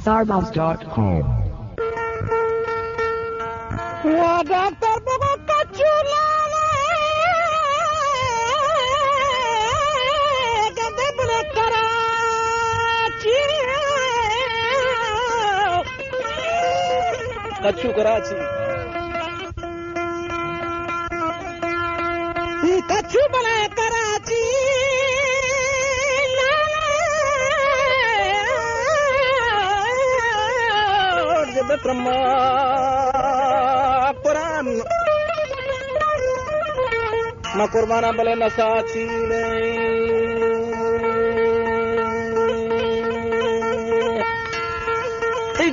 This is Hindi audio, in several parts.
Sarbals.com. Doctor Baba Kachula, कच्चू Karachi कच्चू बनाए कराची ब्रह्मा पुराण न कुर्बाना भले न साची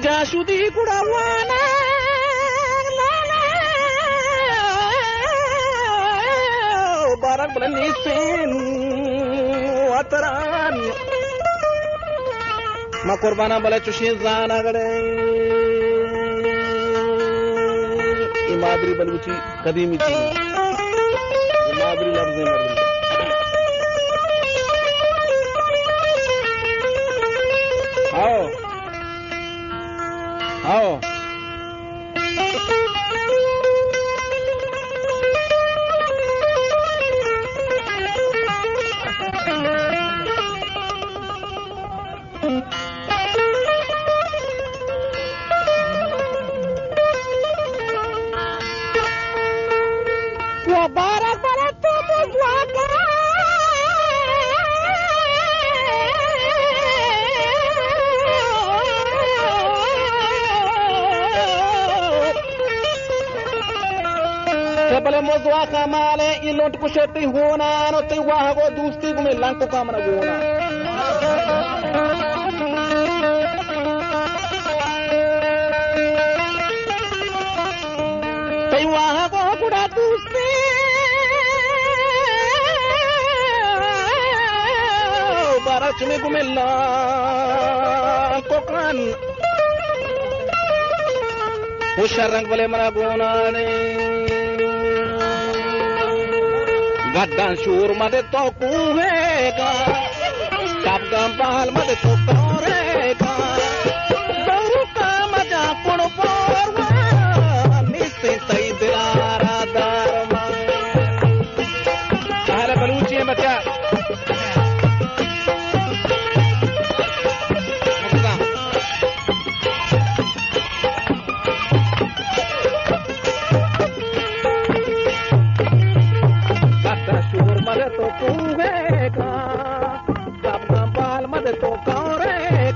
जाशुदी कुड़ावाना बारक भले निस्पिन वतरान न कुर्बाना भले चुशी जाना गड़े मादरी बलूची कदीमी चीज मादरी लफ्ज़ मर्द आओ आओ बारह बारह तो भले मोजवा का माले इलोट कुशती होना नो ते वाह को दूसरी को में लंको काम न होना ते वाह को कुड़ा दूसरी बारह में को में लंको कान वो शरंग भले मना गोना ने गद्दान शूर मदे तो कुहेगा सबगम बाल मदे तो कौरेगा गौरू का मजा कुड़ पोरवा निस्ते तई दिलारा दारमा पहले बलूची है बच्चा तो कुहेगा सबका बाल मत तो कौरेगा